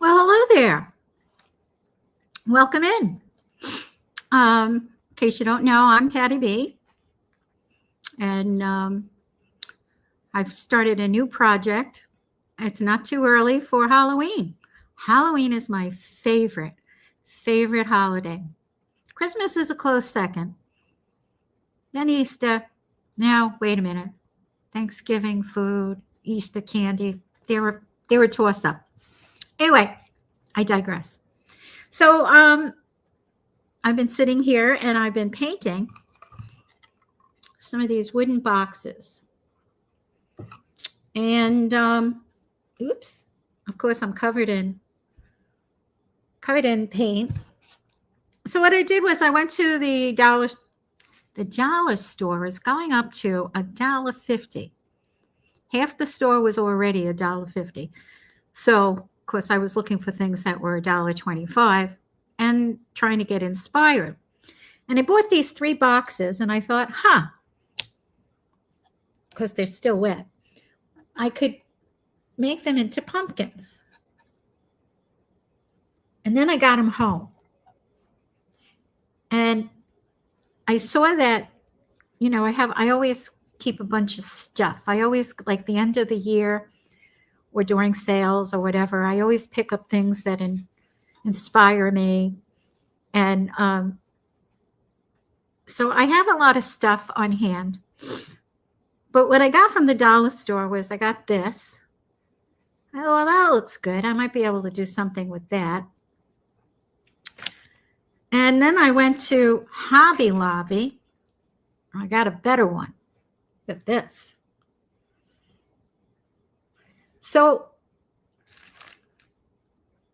Well, hello there. Welcome in. In case you don't know, I'm Patti Bee, and I've started a new project. It's not too early for Halloween. Halloween is my favorite holiday. Christmas is a close second. Then Easter. Now, wait a minute. Thanksgiving food, Easter candy, they were a toss-up. Anyway, I digress. So I've been sitting here and I've been painting some of these wooden boxes. And oops, of course I'm covered in paint. So what I did was I went to the dollar store is going up to $1.50. Half the store was already $1.50. So of course I was looking for things that were $1.25 and trying to get inspired. And I bought these 3 boxes and I thought, because they're still wet, I could make them into pumpkins. And then I got them home. And I saw that, you know, I always keep a bunch of stuff. I always, like the end of the year or during sales or whatever, I always pick up things that inspire me. And so I have a lot of stuff on hand. But what I got from the dollar store was I got this. I thought, well, that looks good. I might be able to do something with that. And then I went to Hobby Lobby. I got a better one. Look at this. So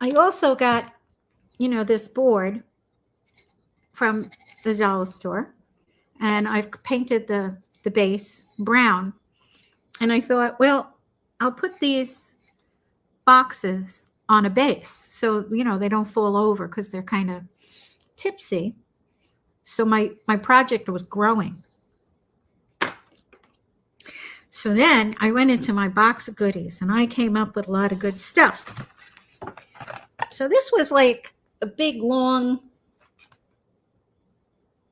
I also got, you know, this board from the dollar store. And I've painted the base brown. And I thought, well, I'll put these boxes on a base so, you know, they don't fall over because they're kind of tipsy. So my project was growing. So then I went into my box of goodies and I came up with a lot of good stuff. So this was like a big, long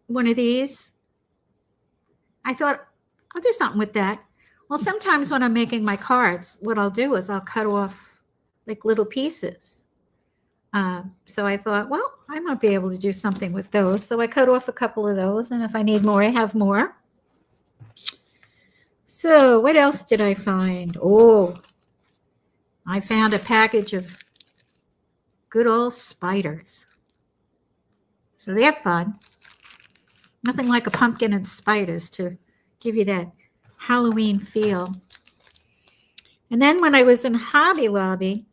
one of these. I thought, I'll do something with that. Well, sometimes when I'm making my cards, what I'll do is I'll cut off like little pieces. So I thought, well, I might be able to do something with those. So I cut off a couple of those. And if I need more, I have more. So what else did I find? Oh, I found a package of good old spiders. So they're fun. Nothing like a pumpkin and spiders to give you that Halloween feel. And then when I was in Hobby Lobby,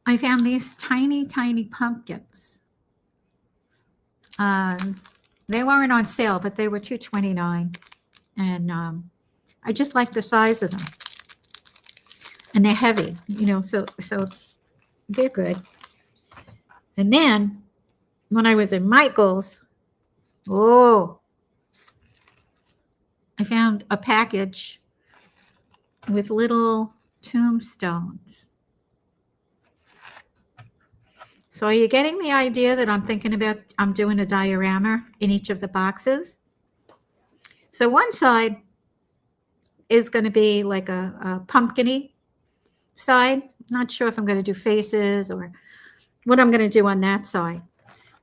I found these tiny, tiny pumpkins. They weren't on sale, but they were $2.29. And I just like the size of them. And they're heavy, you know, so They're good. And then when I was in Michael's, oh, I found a package with little tombstones. So are you getting the idea that I'm thinking about, I'm doing a diorama in each of the boxes? So one side is going to be like a pumpkin-y side. Not sure if I'm going to do faces or what I'm going to do on that side.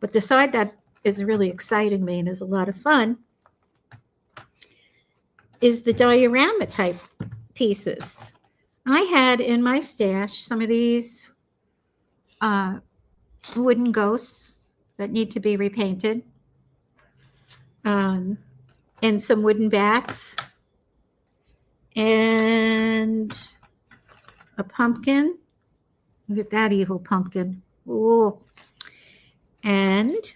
But the side that is really exciting me and is a lot of fun is the diorama type pieces. I had in my stash some of these wooden ghosts that need to be repainted, and some wooden bats, and a pumpkin. Look at that evil pumpkin. Ooh. And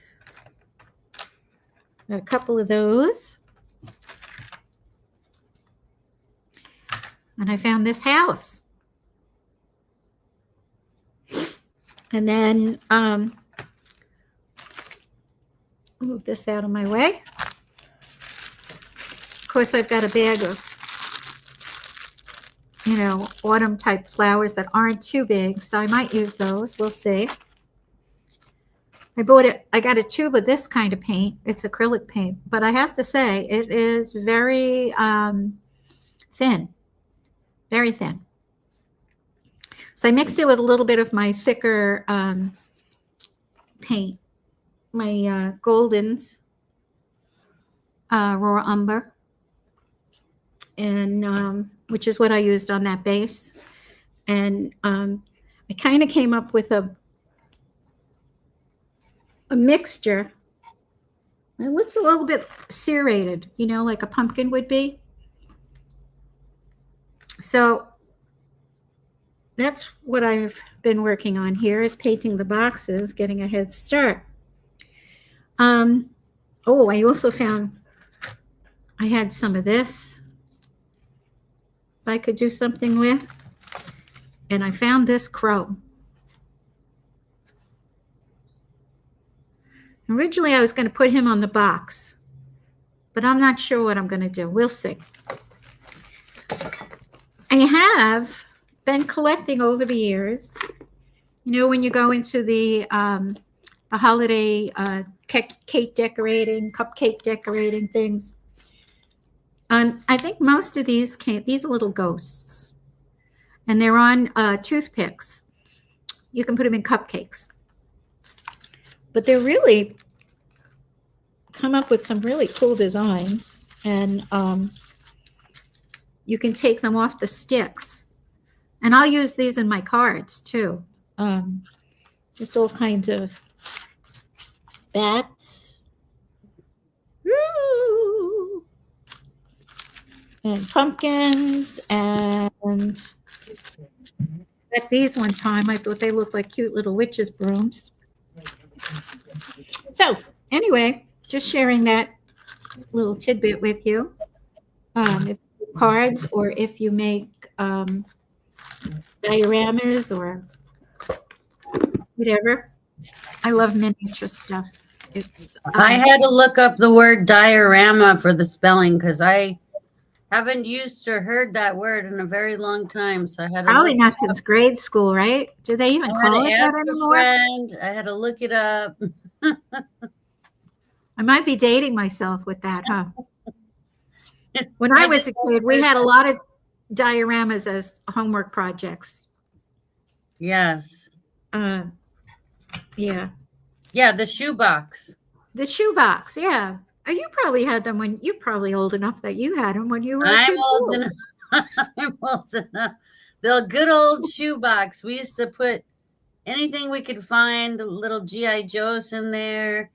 a couple of those. And I found this house. And then move this out of my way. Of course, I've got a bag of, autumn type flowers that aren't too big, so I might use those. We'll see. I got a tube of this kind of paint. It's acrylic paint, but I have to say it is very thin, very thin. So I mixed it with a little bit of my thicker paint, my Golden's Raw Umber, and which is what I used on that base. And I kind of came up with a mixture. It looks a little bit serrated, like a pumpkin would be. So that's what I've been working on here, is painting the boxes, getting a head start. Oh, I also found I had some of this I could do something with. And I found this crow. Originally, I was going to put him on the box, but I'm not sure what I'm going to do. We'll see. I have been collecting over the years. When you go into the holiday cake decorating, cupcake decorating things. I think most of these are little ghosts, and they're on toothpicks. You can put them in cupcakes, but they're really come up with some really cool designs, and you can take them off the sticks. And I'll use these in my cards too. Just all kinds of bats. Woo! And pumpkins, and at these one time, I thought they looked like cute little witches' brooms. So anyway, just sharing that little tidbit with you. If you do cards, or if you make dioramas or whatever, I love miniature stuff. I had to look up the word diorama for the spelling, because I haven't used or heard that word in a very long time. So I had to probably not since grade school, right? Do they even call it that anymore? I had to look it up. I might be dating myself with that, huh? When I was a kid, we had a lot of dioramas as homework projects. Yes. Yeah. Yeah, the shoebox. The shoebox, yeah. You probably had them when you're probably old enough that you had them when you were a kid. I'm old enough. The good old shoebox. We used to put anything we could find, little G.I. Joes in there,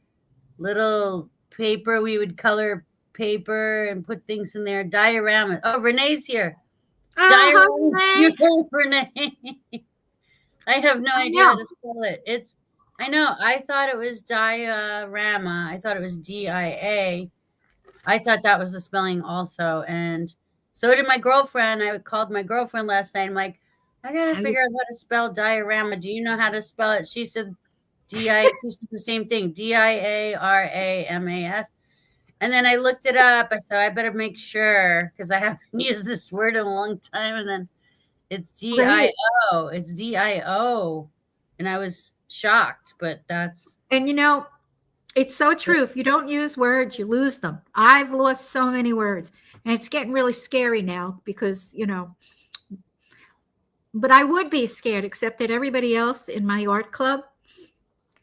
little paper. We would color paper and put things in there. Diorama. Oh, Renee's here. Oh, Renee. I have no idea how to spell it. I know. I thought it was diorama. I thought it was D-I-A. I thought that was the spelling also. And so did my girlfriend. I called my girlfriend last night. I'm like, I gotta figure out how to spell diorama. Do you know how to spell it? She said she said the same thing, Diaramas. And then I looked it up. I said, I better make sure because I haven't used this word in a long time. And then it's Right. DIO. It's DIO. And I was shocked, but that's. And it's so true. If you don't use words, you lose them. I've lost so many words, and it's getting really scary now because, but I would be scared, except that everybody else in my art club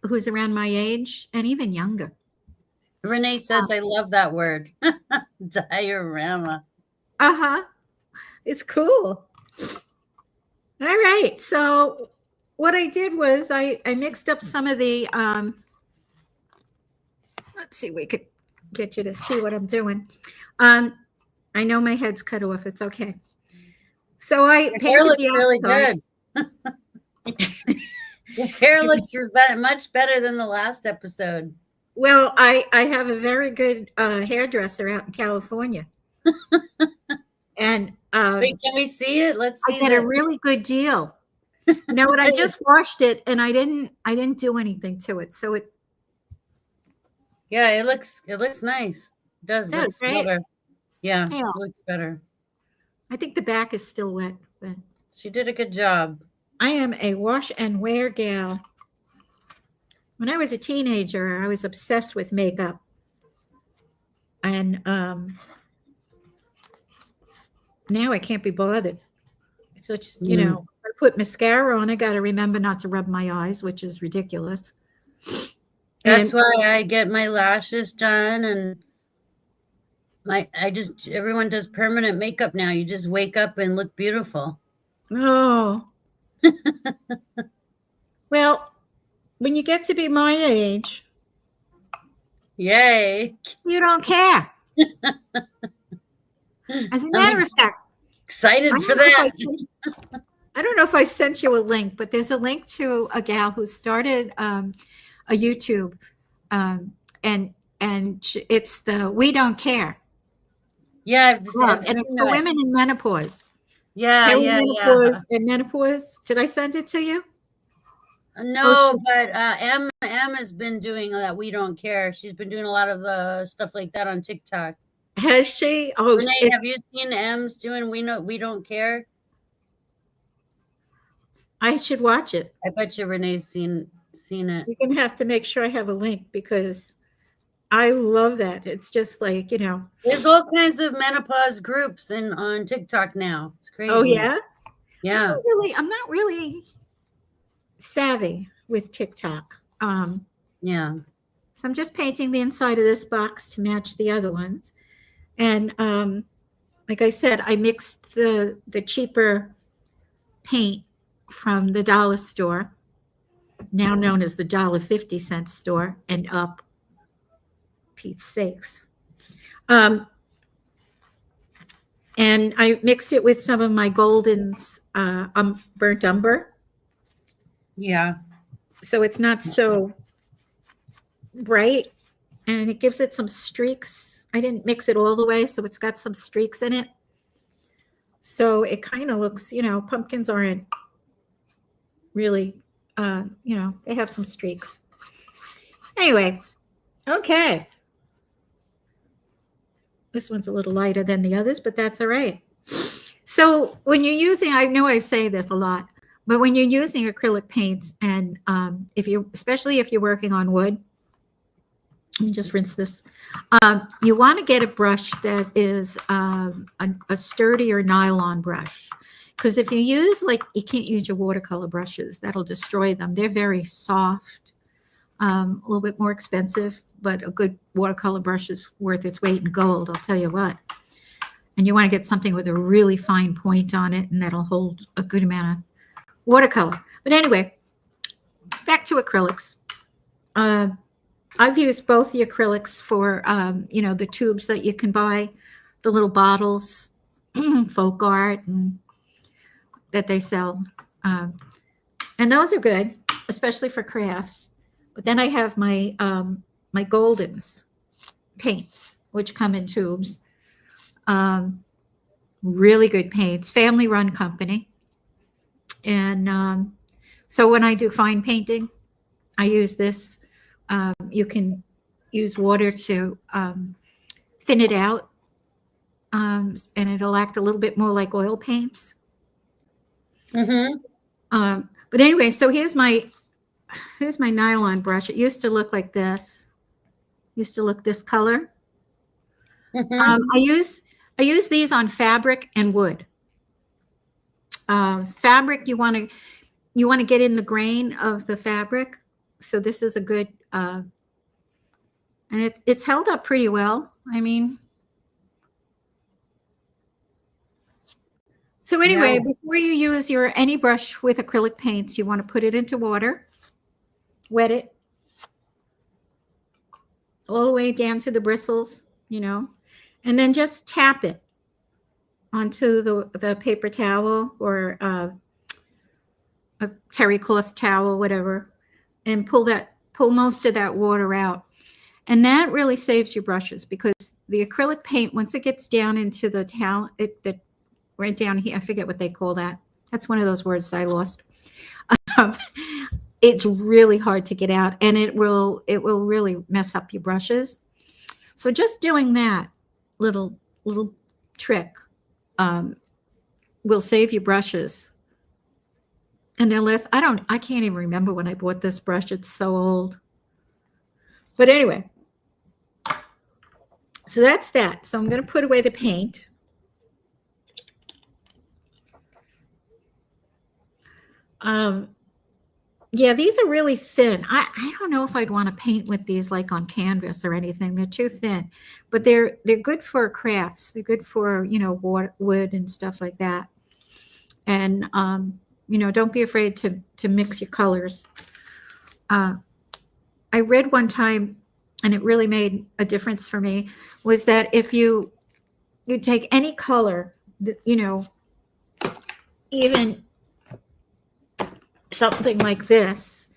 who's around my age and even younger. Renee says, I love that word. Diorama. Uh-huh. It's cool. All right. So what I did was I mixed up some of the, let's see, we could get you to see what I'm doing. I know my head's cut off. It's okay. So I Your hair looks the really outside. good. Your hair looks much better than the last episode. Well, I have a very good hairdresser out in California. And wait, can we see it? Let's see. I get a really good deal. Now, what I just washed it, and I didn't do anything to it, so it. Yeah, it looks nice. It does. It does, right? Better. Yeah, Yeah. it looks better. I think the back is still wet, but she did a good job. I am a wash and wear gal. When I was a teenager, I was obsessed with makeup, and now I can't be bothered. So just I put mascara on. I got to remember not to rub my eyes, which is ridiculous. That's why I get my lashes done, and everyone does permanent makeup now. You just wake up and look beautiful. Oh. Well, when you get to be my age, yay, you don't care. As a matter of fact, excited for that. I don't know if I sent you a link, but there's a link to a gal who started a YouTube, and it's the We Don't Care. Yeah, and it's for women in menopause. Yeah. And menopause. Did I send it to you? No, but M has been doing that. We Don't Care. She's been doing a lot of stuff like that on TikTok. Has she? Oh, Renee, have you seen M's doing We Don't Care? I should watch it. I bet you Renee's seen it. You're gonna have to make sure I have a link because I love that. It's just like there's all kinds of menopause groups on TikTok now. It's crazy. Oh yeah, yeah. I'm not really savvy with TikTok. Yeah. So I'm just painting the inside of this box to match the other ones, and like I said, I mixed the cheaper paint from the dollar store, now known as the $1.50 store, and up. Pete's sakes. And I mixed it with some of my Golden's burnt umber. Yeah. So it's not so bright, and it gives it some streaks. I didn't mix it all the way, so it's got some streaks in it. So it kind of looks, pumpkins aren't really, they have some streaks. Anyway, okay. This one's a little lighter than the others, but that's all right. So when you're using, I know I say this a lot, but when you're using acrylic paints, and especially if you're working on wood, let me just rinse this. You want to get a brush that is a sturdier nylon brush, because if you use you can't use your watercolor brushes. That'll destroy them. They're very soft, a little bit more expensive, but a good watercolor brush is worth its weight in gold, I'll tell you what. And you want to get something with a really fine point on it, and that'll hold a good amount of watercolor. But anyway, back to acrylics. I've used both the acrylics for, the tubes that you can buy, the little bottles, folk art, and that they sell. And those are good, especially for crafts. But then I have my my Golden's paints, which come in tubes. Really good paints, family-run company. And so when I do fine painting, I use this. You can use water to thin it out, and it'll act a little bit more like oil paints. Mm-hmm. But anyway, so here's my nylon brush. It used to look like this. Used to look this color. Mm-hmm. I use these on fabric and wood. Fabric, you want to get in the grain of the fabric. So this is a good, and it's held up pretty well. I mean, so anyway, Yeah. before you use your any brush with acrylic paints, you want to put it into water, wet it all the way down to the bristles, and then just tap it onto the paper towel or a terry cloth towel, whatever, and pull most of that water out. And that really saves your brushes, because the acrylic paint, once it gets down into the towel, right down here, I forget what they call that. That's one of those words I lost. It's really hard to get out, and it will really mess up your brushes. So just doing that little trick will save your brushes. And they're less, I can't even remember when I bought this brush. It's so old. But anyway, so that's that. So I'm going to put away the paint. Yeah, these are really thin. I don't know if I'd want to paint with these like on canvas or anything. They're too thin, but they're good for crafts. They're good for, wood and stuff like that. And, don't be afraid to mix your colors. I read one time, and it really made a difference for me, was that if you take any color, even something like this,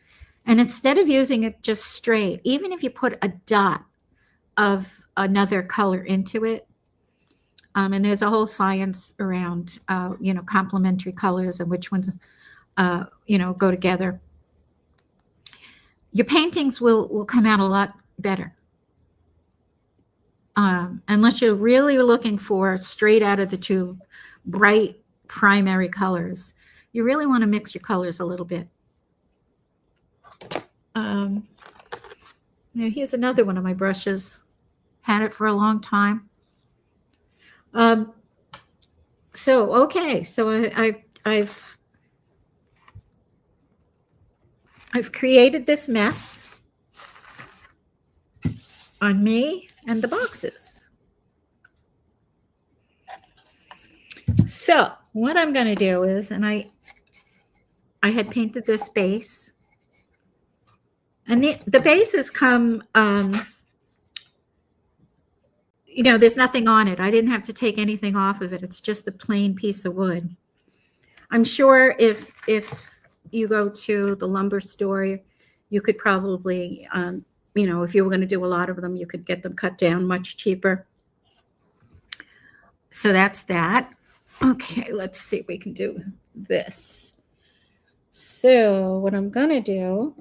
and instead of using it just straight, even if you put a dot of another color into it, and there's a whole science around, complementary colors and which ones, go together, your paintings will come out a lot better. Unless you're really looking for straight out of the tube, bright primary colors, you really want to mix your colors a little bit. Here's another one of my brushes. Had it for a long time. So I've created this mess on me and the boxes. So what I'm going to do is, and I had painted this base, and the bases come, there's nothing on it. I didn't have to take anything off of it. It's just a plain piece of wood. I'm sure if you go to the lumber store, you could probably, if you were going to do a lot of them, you could get them cut down much cheaper. So that's that. Okay, let's see if we can do this. So what I'm going to do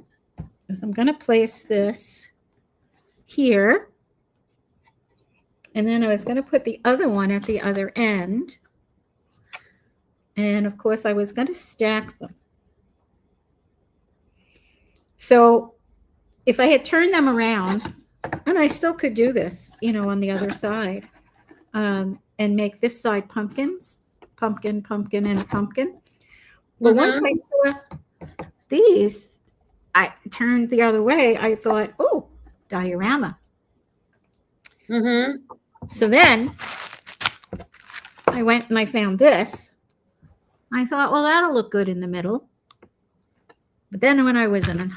is I'm going to place this here. And then I was going to put the other one at the other end. And of course, I was going to stack them. So if I had turned them around, and I still could do this, on the other side, and make this side pumpkins, pumpkin, pumpkin, and a pumpkin. But once I saw these, I turned the other way. I thought, oh, diorama. So then I went and I found this. I thought, well, that'll look good in the middle. But then when I was in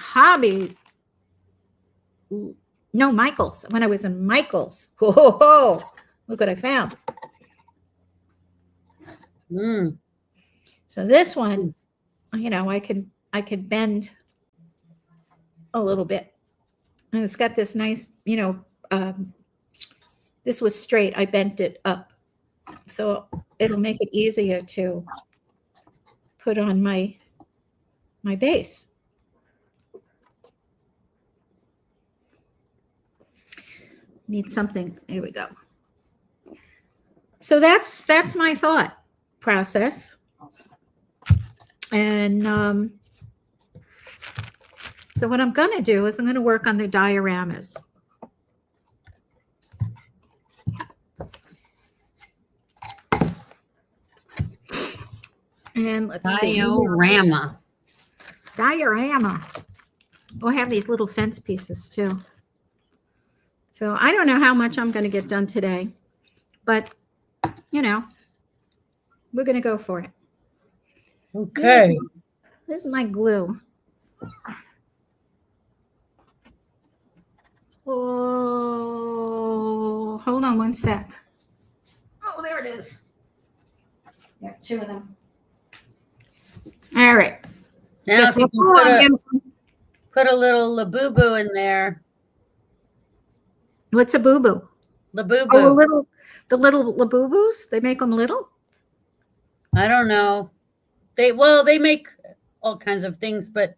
Michael's, when I was in Michael's, whoa, look what I found. So this one, I could bend a little bit. And it's got this nice, this was straight. I bent it up. So it'll make it easier to put on my my base. Need something. There we go. So that's my thought process. And so what I'm going to do is I'm going to work on the dioramas. And let's see. Diorama. Diorama. We'll have these little fence pieces too. So I don't know how much I'm going to get done today, but you know, we're going to go for it. Okay. This is my glue. Oh, hold on one sec. Oh, there it is. Got two of them. All right. Now Guess if you what? can put a little Labubu in there. What's a boo-boo? Labubu. Oh, the little Labubus? They make them little? I don't know. They make all kinds of things, but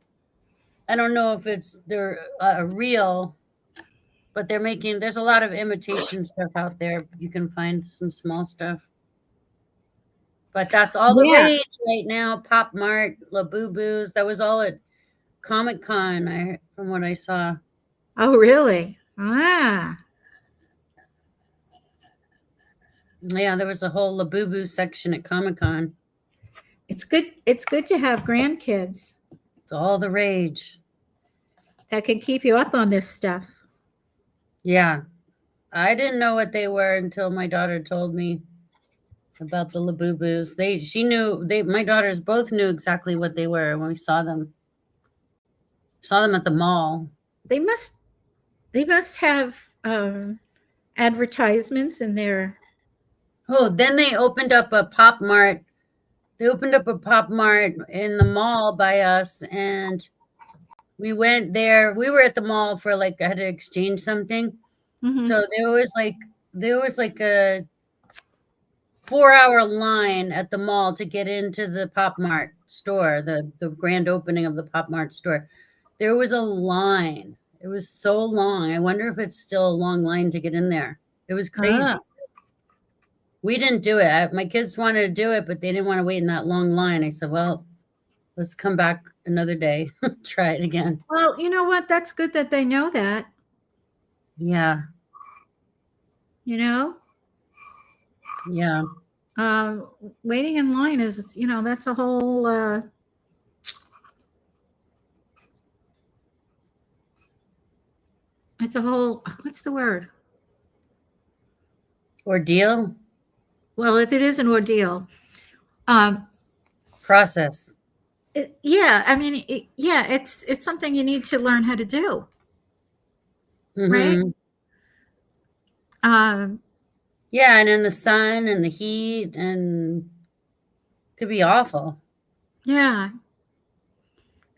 I don't know if they're real. But there's a lot of imitation stuff out there. You can find some small stuff. But that's all the rage right now. Pop Mart, Labubus. That was all at Comic-Con, from what I saw. Oh, really? Ah. Yeah, there was a whole Labubu section at Comic-Con. It's good to have grandkids. It's all the rage. That can keep you up on this stuff. Yeah. I didn't know what they were until my daughter told me about the Labubus. My daughters both knew exactly what they were when we saw them. Saw them at the mall. They must have advertisements in there. Oh, then they opened up a Pop Mart. They opened up a Pop Mart in the mall by us, and we went there. We were at the mall for I had to exchange something. Mm-hmm. So there was a 4-hour line at the mall to get into the Pop Mart store, the grand opening of the Pop Mart store. There was a line. It was so long. I wonder if it's still a long line to get in there. It was crazy. We didn't do it. My kids wanted to do it, but they didn't want to wait in that long line. I said, well, let's come back another day. Try it again. Well, you know what? That's good that they know that. Yeah. You know? Yeah. Waiting in line is, that's a whole what's the word? Ordeal? Well, it is an ordeal. Process. Yeah, I mean, it's something you need to learn how to do. Mm-hmm. Right? Yeah, and in the sun and the heat, and it could be awful. Yeah.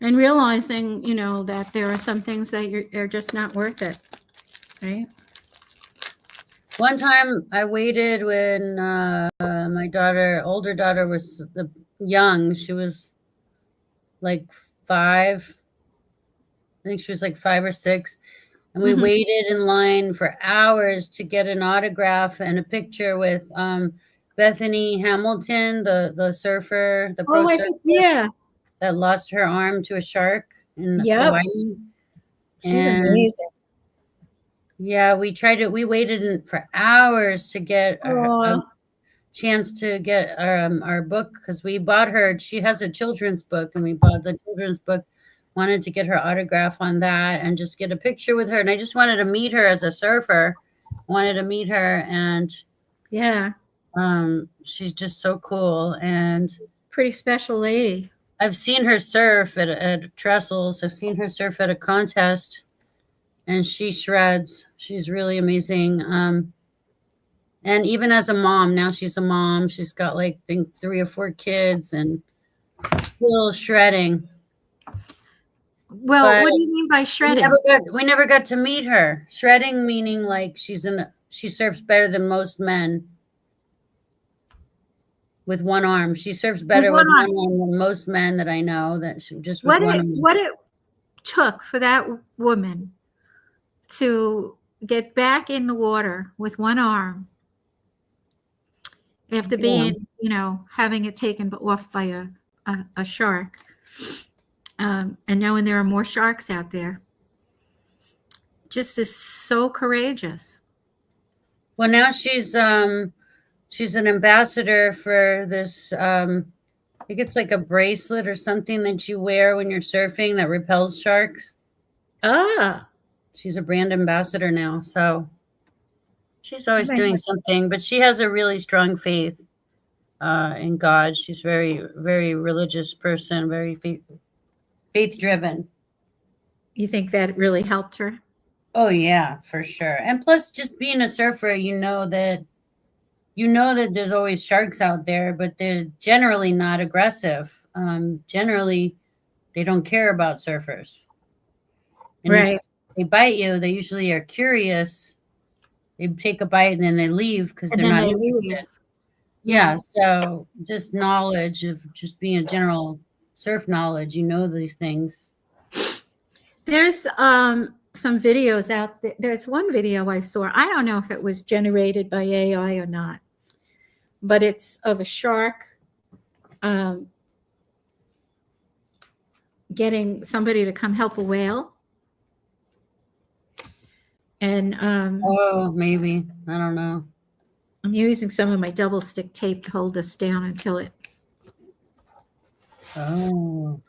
And realizing, that there are some things that are just not worth it. Right? One time I waited when my older daughter was young. She was like 5. I think she was like 5 or 6. And we waited in line for hours to get an autograph and a picture with Bethany Hamilton, the surfer, the pro surfer that lost her arm to a shark in Hawaii. She's amazing. Yeah, we waited for hours to get a chance to get our book, because we bought her. She has a children's book, and we bought the children's book. Wanted to get her autograph on that and just get a picture with her. And I just wanted to meet her as a surfer. Wanted to meet her, and she's just so cool and pretty special lady. I've seen her surf at Trestles. I've seen her surf at a contest, and she shreds. She's really amazing. And even as a mom, now she's a mom. She's got I think 3 or 4 kids and still shredding. Well, what do you mean by shredding? We never got to meet her. Shredding meaning she surfs better than most men. with one arm. She surfs With better with one one arm. arm than most men that I know. That just with one arm. What it took for that woman to get back in the water with one arm after being, having it taken off by a shark, and knowing there are more sharks out there, just is so courageous. Well, now she's an ambassador for this. I think it's like a bracelet or something that you wear when you're surfing that repels sharks. Ah, She's a brand ambassador now, so she's always Right. doing something. But she has a really strong faith in God. She's very, very religious person, very faith driven. You think that really helped her? Oh yeah, for sure. And plus, just being a surfer, you know that there's always sharks out there, but they're generally not aggressive. Generally, they don't care about surfers. And if Right. they bite you, they usually are curious. They take a bite and then they leave because And they're then not they interested. leave. Yeah, so just knowledge of just being a general surf knowledge, these things. There's some videos out there. There's one video I saw. I don't know if it was generated by AI or not, but it's of a shark getting somebody to come help a whale. And Oh, maybe. I don't know. I'm using some of my double stick tape to hold this down until it. Oh.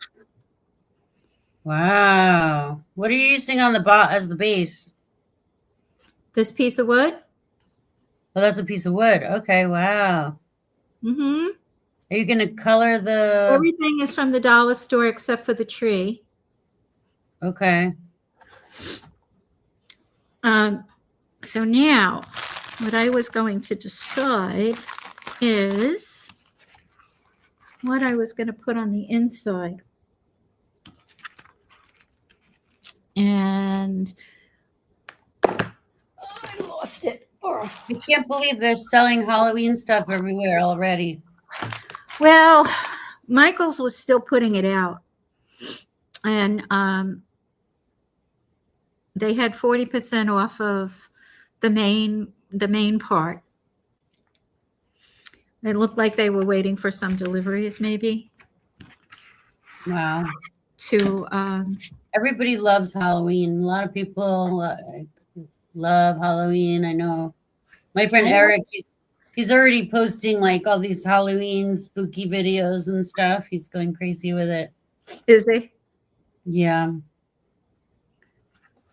Wow. What are you using on the as the base? This piece of wood. Oh, that's a piece of wood. Okay, wow. Mm-hmm. Are you going to color the... Everything is from the dollar store except for the tree. Okay. So now what I was going to decide is what I was going to put on the inside. And I lost it. I can't believe they're selling Halloween stuff everywhere already. Well, Michael's was still putting it out. And they had 40% off of the main part. It looked like they were waiting for some deliveries, maybe. Wow. To everybody loves Halloween. A lot of people love Halloween. I know my friend Eric, he's already posting like all these Halloween spooky videos and stuff. He's going crazy with it. Is he? Yeah.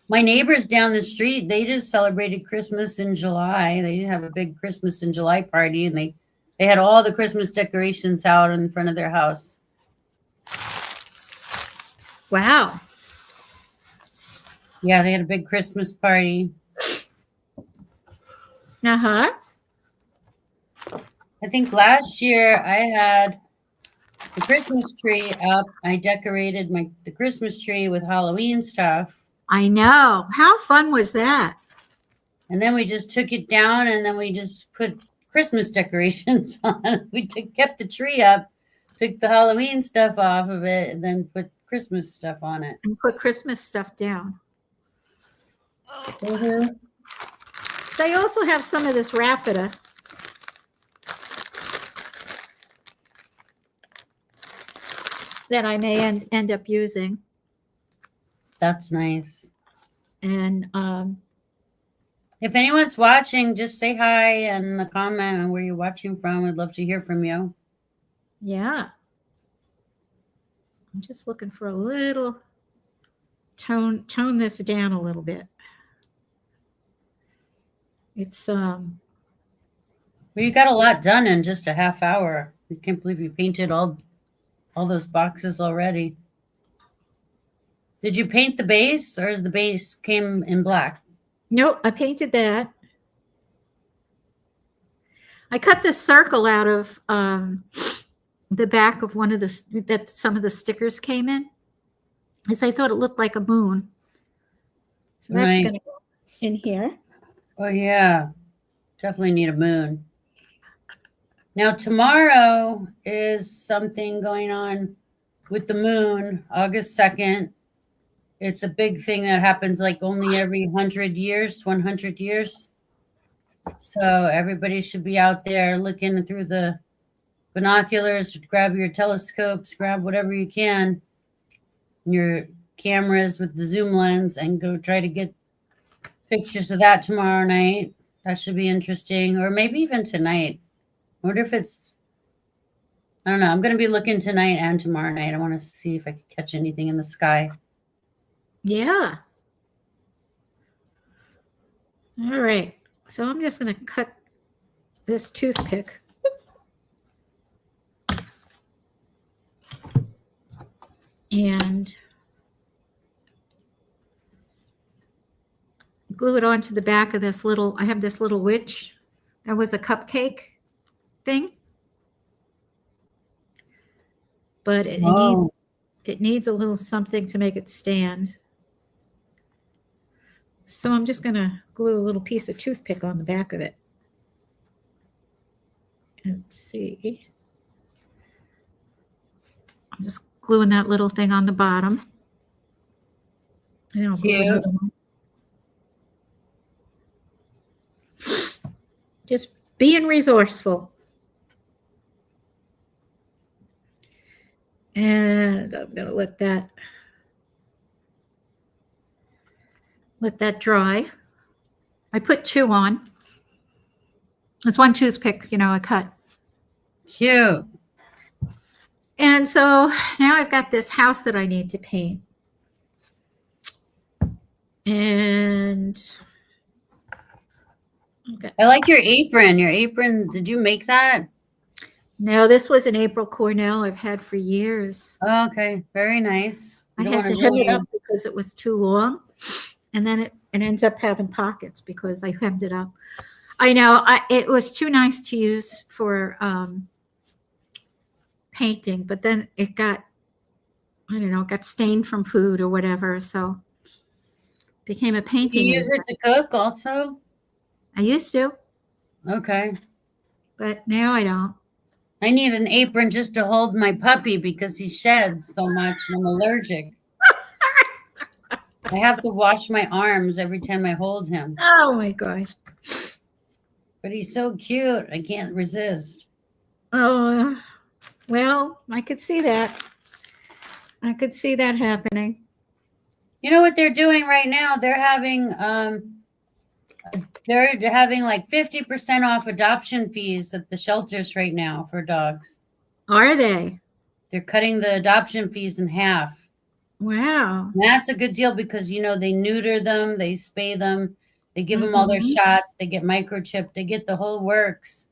My neighbors down the street, they just celebrated Christmas in July. They have a big Christmas in July party, and they had all the Christmas decorations out in front of their house. Wow. Yeah, they had a big Christmas party. Uh-huh. I think last year I had the Christmas tree up. I decorated the Christmas tree with Halloween stuff. I know. How fun was that? And then we just took it down, and then we just put Christmas decorations on. We kept the tree up, took the Halloween stuff off of it, and then put Christmas stuff on it. And put Christmas stuff down. Mm-hmm. They also have some of this raffia. That I may end up using. That's nice. And if anyone's watching, just say hi and a comment on where you're watching from. I'd love to hear from you. Yeah. I'm just looking for a little tone this down a little bit. It's well, you got a lot done in just a half hour. I can't believe you painted all those boxes already. Did you paint the base, or is the base came in black? Nope, I painted that. I cut this circle out of the back of one of that some of the stickers came in, because I thought it looked like a moon. So that's Nice. going to go in here. Oh yeah, definitely need a moon. Now, tomorrow is something going on with the moon, August 2nd. It's a big thing that happens like only every 100 years, 100 years. So everybody should be out there looking through the binoculars, grab your telescopes, grab whatever you can, your cameras with the zoom lens, and go try to get pictures of that tomorrow night. That should be interesting. Or maybe even tonight. I wonder if it's, I don't know. I'm going to be looking tonight and tomorrow night. I want to see if I can catch anything in the sky. Yeah. All right. So I'm just going to cut this toothpick. And glue it onto the back of this little, I have this little witch. That was a cupcake thing. But it needs a little something to make it stand. So I'm just going to glue a little piece of toothpick on the back of it. Let's see. I'm just gluing that little thing on the bottom. And I'll glue another one. Just being resourceful. And I'm going to let that dry. I put 2 on. It's 1 toothpick, I cut. Cute. And so now I've got this house that I need to paint. And I like your apron. Your apron, did you make that? No, this was an April Cornell I've had for years. Oh, okay, very nice. I had to hem it up because it was too long. And then it ends up having pockets because I hemmed it up. I know, it was too nice to use for painting, but then it got, I don't know, it got stained from food or whatever, so it became a painting. You use it to cook also? I used to. Okay. But now I don't. I need an apron just to hold my puppy because he sheds so much and I'm allergic. I have to wash my arms every time I hold him. Oh my gosh. But he's so cute. I can't resist. Oh, well, I could see that. I could see that happening. You know what they're doing right now? They're having like 50% off adoption fees at the shelters right now for dogs. Are they? They're cutting the adoption fees in half. Wow. And that's a good deal because, they neuter them, they spay them, they give them all their shots, they get microchipped, they get the whole works.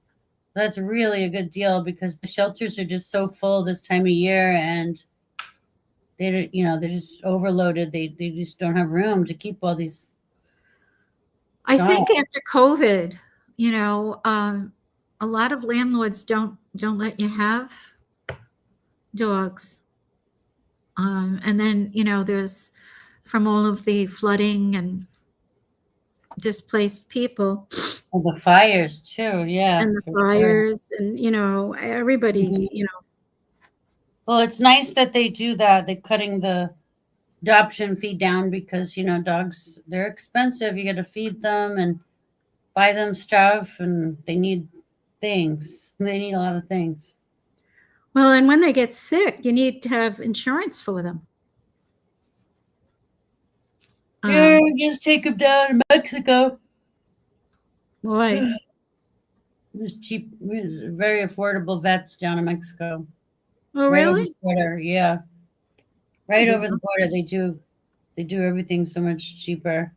That's really a good deal because the shelters are just so full this time of year and they're just overloaded. They just don't have room to keep all these. I think after COVID, a lot of landlords don't let you have dogs. And then, there's from all of the flooding and displaced people. And the fires too, yeah. And the fires and, everybody, Well, it's nice that they do that. They're cutting the adoption fee down because, dogs, they're expensive. You got to feed them and buy them stuff and they need things. They need a lot of things. Well, and when they get sick, you need to have insurance for them. Just take them down to Mexico. Boy. It was cheap. It was very affordable vets down in Mexico. Oh, right really? Over the border, yeah. Right over the border, they do everything so much cheaper.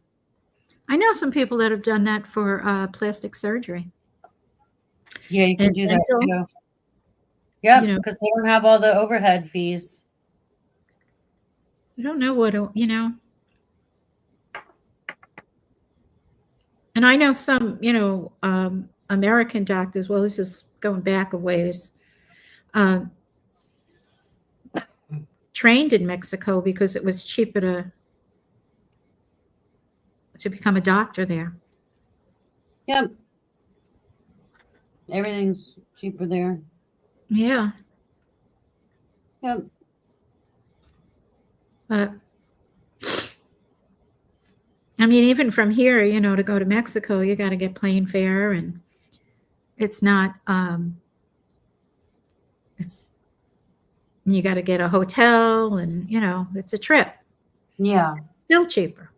I know some people that have done that for plastic surgery. Yeah, you can do that too. Yeah, because they don't have all the overhead fees. I don't know what, And I know some, American doctors, well, this is going back a ways, trained in Mexico because it was cheaper to become a doctor there. Yep. Everything's cheaper there. Yeah. Yep. But I mean, even from here, to go to Mexico, you got to get plane fare, and it's not, it's, you got to get a hotel, and, it's a trip. Yeah. Still cheaper.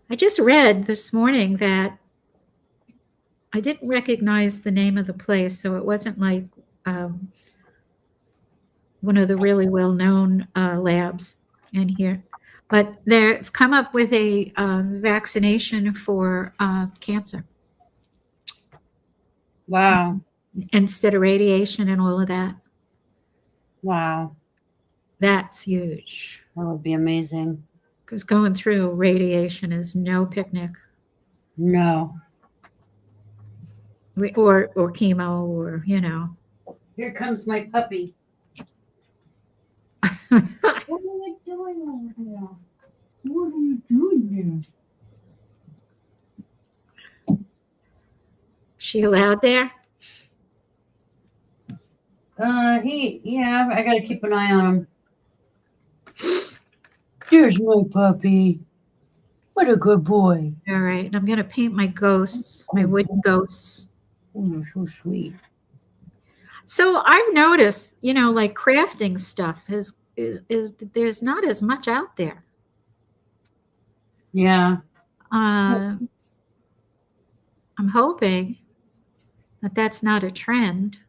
I just read this morning that I didn't recognize the name of the place, so it wasn't like one of the really well-known labs in here. But they've come up with a vaccination for cancer. Wow. Instead of radiation and all of that. Wow. That's huge. That would be amazing. Because going through radiation is no picnic. No. Or chemo, or, Here comes my puppy. What are you doing over here? What are you doing She allowed there? Yeah, I gotta keep an eye on him. There's my puppy. What a good boy. All right, I'm going to paint my ghosts, my wooden ghosts. Oh, you're so sweet. So I've noticed, like crafting stuff is there's not as much out there. Yeah. I'm hoping that that's not a trend.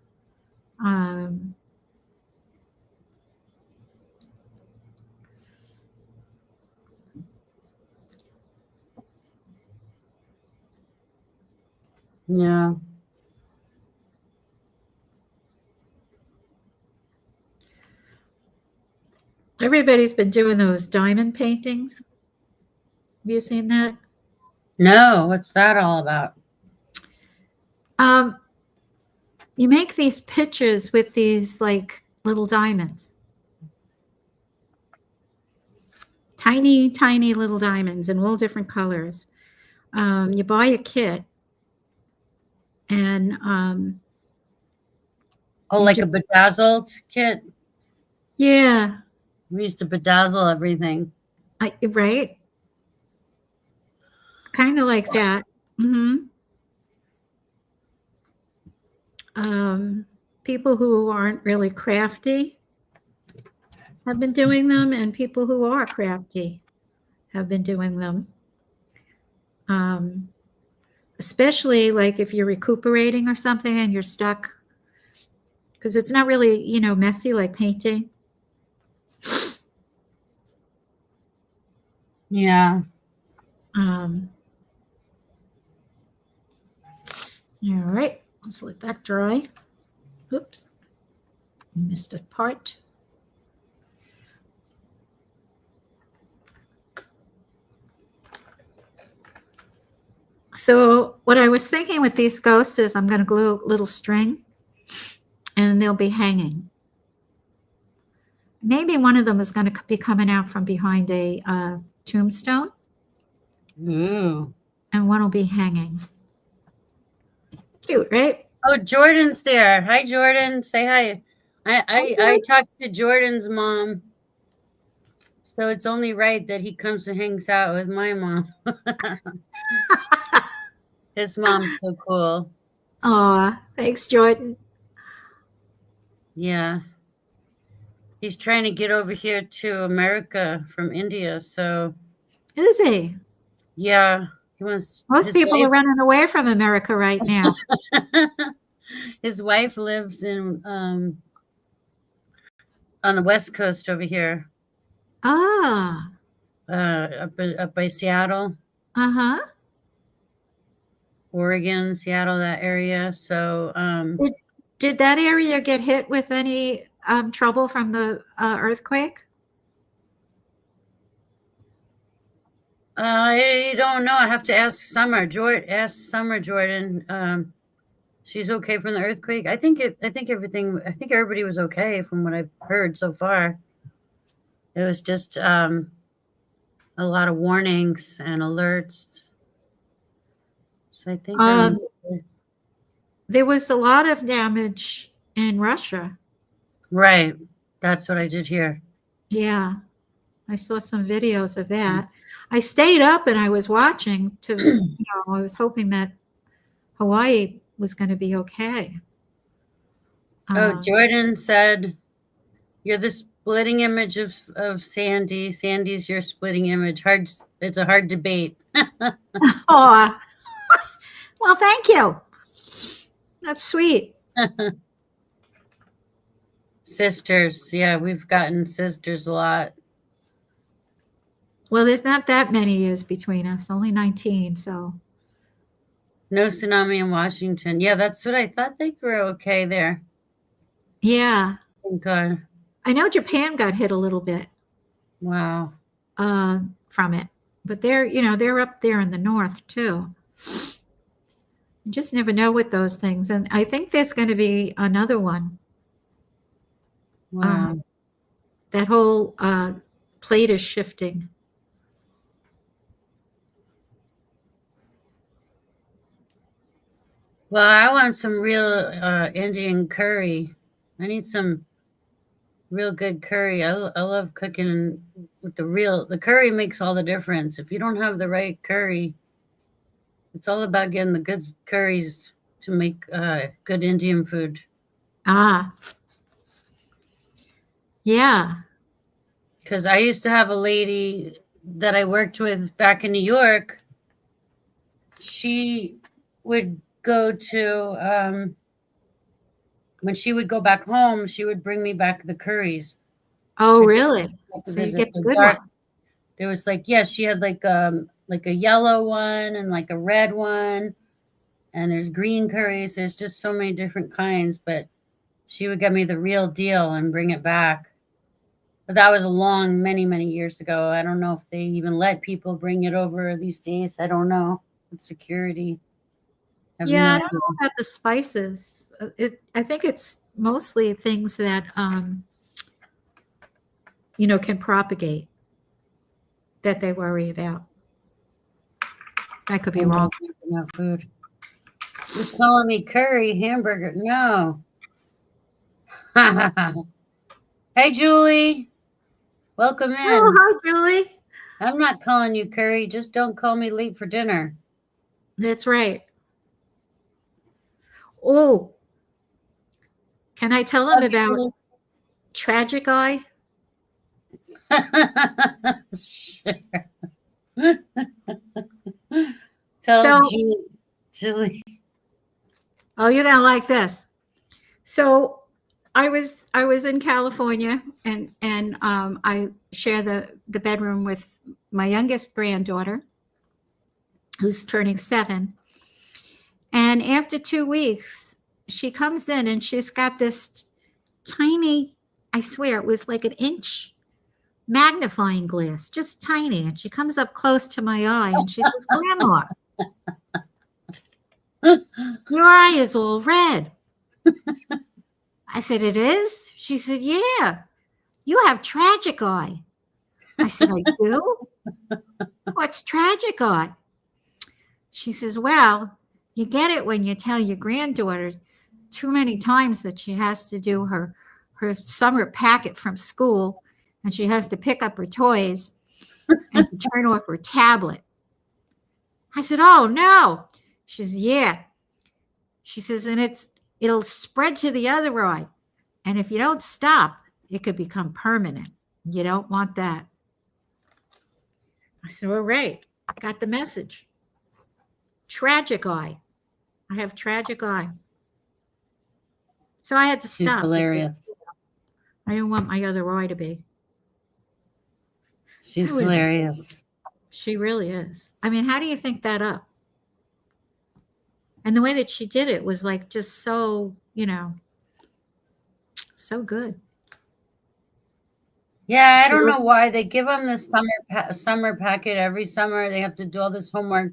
Yeah. Everybody's been doing those diamond paintings. Have you seen that? No, what's that all about? You make these pictures with these like little diamonds. Tiny, tiny little diamonds in all different colors. You buy a kit, and like a bedazzled kit? Yeah. We used to bedazzle everything. Right? Kind of like that. People who aren't really crafty have been doing them, and people who are crafty have been doing them. Especially like if you're recuperating or something and you're stuck, because it's not really, messy like painting. Yeah. All right, let's let that dry. Oops, missed a part. So what I was thinking with these ghosts is I'm going to glue a little string, and they'll be hanging. Maybe one of them is going to be coming out from behind a tombstone. Ooh. And one will be hanging. Cute, right? Oh, Jordan's there. Hi, Jordan. Say hi. I talked to Jordan's mom, so it's only right that he comes and hangs out with my mom. His mom's so cool. Aw, thanks, Jordan. Yeah. He's trying to get over here to America from India, so. Is he? Yeah. He wants. Most people are running away from America right now. His wife lives in on the West Coast over here. Ah. Up by Seattle. Uh-huh. Oregon, Seattle, that area. So did that area get hit with any trouble from the earthquake? I don't know. I have to ask Summer. Jordan. She's okay from the earthquake. I think everybody was okay from what I've heard so far. it was just a lot of warnings and alerts. So I think there was a lot of damage in Russia. right. That's what I did hear. Yeah, I saw some videos of that. I stayed up and I was watching I was hoping that Hawaii was going to be okay. Jordan said, "You're the splitting image of Sandy. Sandy's your splitting image. It's a hard debate." Oh, well, thank you. That's sweet. Sisters, yeah, we've gotten sisters a lot. Well, there's not that many years between us, only 19. So no tsunami in Washington. Yeah, that's what I thought. They were okay there. Yeah. Thank God. I know Japan got hit a little bit. Wow. From it, but they're up there in the north too. You just never know with those things, and I think there's going to be another one. Wow. That whole plate is shifting. Well, I want some real Indian curry. I need some real good curry. I love cooking with the curry makes all the difference. If you don't have the right curry, it's all about getting the good curries to make good Indian food. Yeah. Because I used to have a lady that I worked with back in New York. She would go to when she would go back home, she would bring me back the curries. Oh, really? So you get the good ones. There was she had like a yellow one and like a red one, and there's green curries. There's just so many different kinds, but she would get me the real deal and bring it back. But that was many years ago. I don't know if they even let people bring it over these days. I don't know. With security. I don't know about the spices. I think it's mostly things that can propagate that they worry about. I could be wrong. About food. You're calling me curry hamburger? No. Hey, Julie. Welcome in. Oh, hi, Julie. I'm not calling you curry. Just don't call me late for dinner. That's right. Oh, can I tell them about Tragic Eye? Sure. Tell Julie. Oh, you're gonna like this. So I was in California, and I share the bedroom with my youngest granddaughter, who's turning 7. And after 2 weeks, she comes in and she's got this tiny, I swear it was like an inch magnifying glass, just tiny. And she comes up close to my eye and she says, Grandma, your eye is all red. I said, it is? She said, yeah, you have tragic eye. I said, I do? What's tragic eye? She says, well, you get it when you tell your granddaughter too many times that she has to do her summer packet from school, and she has to pick up her toys and turn off her tablet. I said, oh, no. She says, yeah. She says, and it'll spread to the other eye. And if you don't stop, it could become permanent. You don't want that. I said, all right. I got the message. Tragic eye. I have tragic eye. So I had to stop. She's hilarious. Because, I didn't want my other eye to be. She's hilarious. She really is. I mean, how do you think that up? And the way that she did it was like just so, so good. Yeah, I don't know why they give them the summer packet every summer. They have to do all this homework,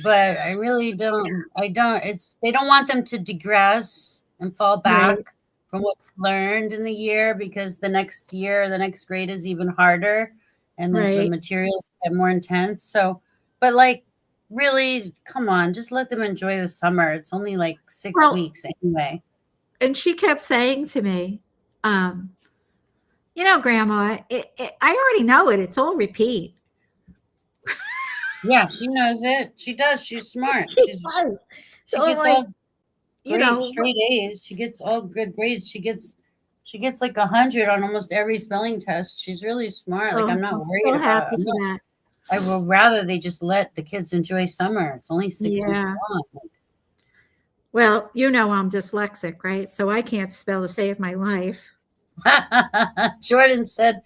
but I really don't. They don't want them to digress and fall back. Right. from what's learned in the year, because the next year, the next grade is even harder and the Right. materials get more intense. So, but like, really, come on, just let them enjoy the summer. It's only like 6 Well, weeks anyway. and she kept saying to me, Grandma, I already know it. It's all repeat. Yeah, she knows it. She does. She's smart. She does. She So I'm gets like, all great straight A's. She gets all good grades. She gets like 100 on almost every spelling test. She's really smart. Like, I'm not I'm worried so about happy it. for that. I would rather they just let the kids enjoy summer. It's only 6 weeks Yeah. long. Well, I'm dyslexic, right? So I can't spell to save my life. Jordan said,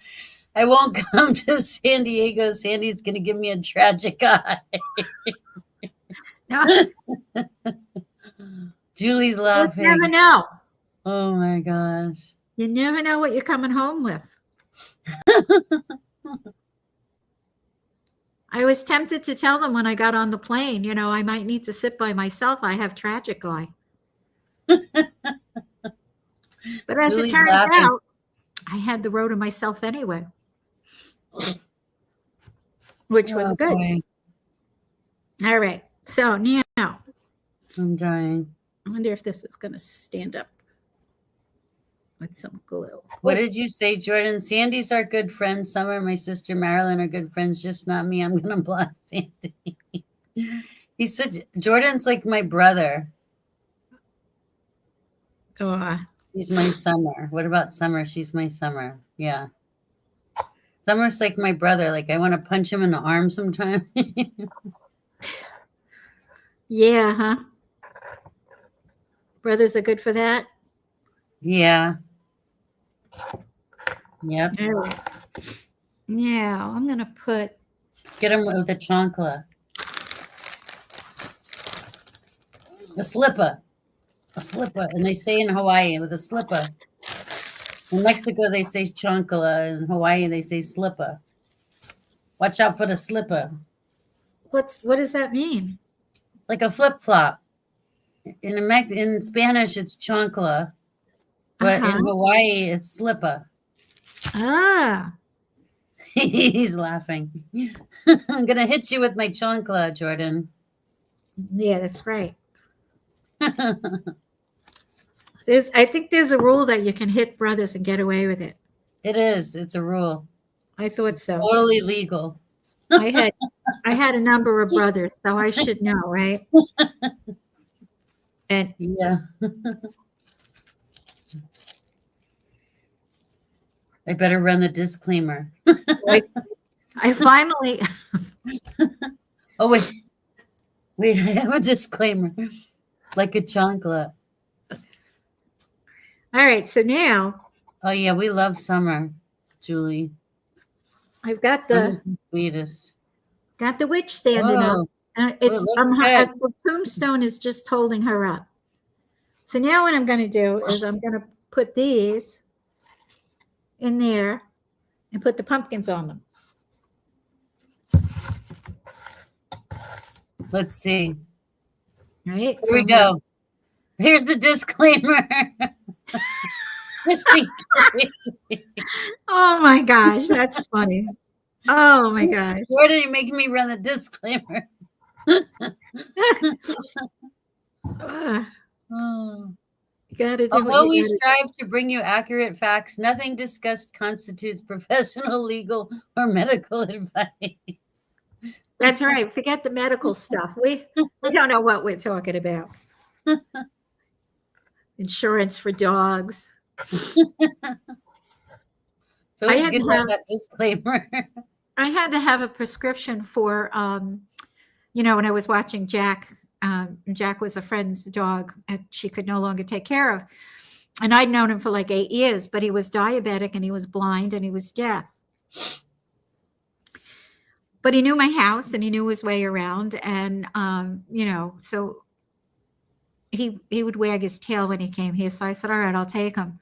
I won't come to San Diego. Sandy's going to give me a tragic eye. No, Julie's just laughing. never know. Oh my gosh. You never know what you're coming home with. I was tempted to tell them when I got on the plane, I might need to sit by myself. I have tragic eye. But as Julie's it turns laughing. out, I had the row to myself anyway, which was Oh, good. boy. All right. So now, I'm dying. I wonder if this is going to stand up with some glue. What did you say, Jordan? Sandy's our good friend. Summer, my sister Marilyn are good friends, just not me. I'm going to block Sandy. He said, Jordan's like my brother. Oh, She's my Summer. What about Summer? She's my Summer. Yeah. Summer's like my brother. Like, I want to punch him in the arm sometime. yeah, huh? Brothers are good for that. Yeah. Yep. All right. Now I'm going to put. Get him with a chancla. A slipper. A slipper. And they say in Hawaii with a slipper. In Mexico, they say chancla. In Hawaii, they say slipper. Watch out for the slipper. What does that mean? Like a flip-flop. In Spanish, it's chancla. But in Hawaii, it's slipper. Ah. He's laughing. I'm going to hit you with my chancla, Jordan. Yeah, that's right. I think there's a rule that you can hit brothers and get away with it. It is. It's a rule. I thought so. Totally legal. I had a number of brothers, so I should know, right? And yeah. I better run the disclaimer. I finally. Oh, wait. I have a disclaimer. Like a chancla. All right, so now. Oh, yeah, we love Summer, Julie. I've got the sweetest. Got the witch standing up. It's the tombstone is just holding her up. So now what I'm going to do is I'm going to put these in there and put the pumpkins on them. Let's see. All right. Here we go. Here's the disclaimer. Oh my gosh, that's funny. Oh my gosh. Why did you make me run the disclaimer? Although we strive to bring you accurate facts, nothing discussed constitutes professional, legal, or medical advice. That's right. Forget the medical stuff. We don't know what we're talking about. Insurance for dogs. So it's good to have that disclaimer. I had to have a prescription for, when I was watching Jack. Jack was a friend's dog and she could no longer take care of. And I'd known him for like 8 years, but he was diabetic and he was blind and he was deaf. But he knew my house and he knew his way around. And, so he would wag his tail when he came here. So I said, all right, I'll take him.